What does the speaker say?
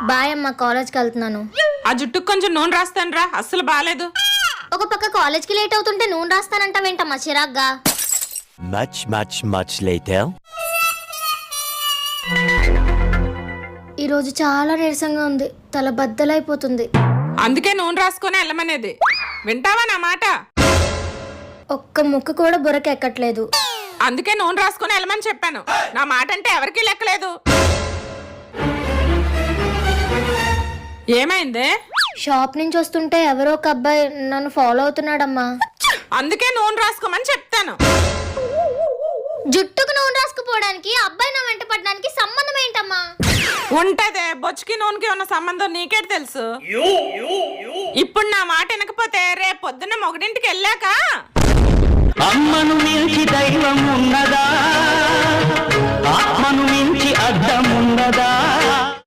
Bye అమ్మ, కాలేజ్కి వెళ్తున్నాను. ఆ జుట్టుకు కొంచెం నూనె రాస్తాను రా, అస్సలు బాలేదు. ఒక పక్క కాలేజ్కి లేట్ అవుతుంటే నూనె రాస్తానంటావేంటమ్మా చిరాగ్గా? Much later. ఈరోజు చాలా నీరసంగా ఉంది, తల బద్దలైపోతుంది. అందుకే నూనె రాసుకొని వెళ్ళమనేది. వింటావా నా మాట? ఒక్క ముక్క కూడా బుర్రకెక్కట్లేదు. అందుకే నూనె రాసుకొని వెళ్ళమని చెప్పాను. నా మాట అంటే ఎవరికీ లెక్కలేదు. ఏమైంది? షాప్ నుంచి వస్తుంటే ఎవరో ఒక అబ్బాయి నన్ను ఫాలో అవుతున్నాడమ్మా. అందుకే నూనె రాసుకోమని చెప్తాను. జుట్టుకు నూనె రాసుకుపోవడానికి అబ్బాయి నా వెంట పడడానికి సంబంధం ఏంటమ్మా? ఉంటదే, బొచ్చుకి నూనెకి ఉన్న సంబంధం నీకే తెలుసు. ఇప్పుడు నా మాట వినకపోతే రేపు పొద్దున్న మొగడింటికి వెళ్ళాక అమ్మను మించి దైవం ఉన్నదా, ఆత్మను మించి అర్థం ఉన్నదా?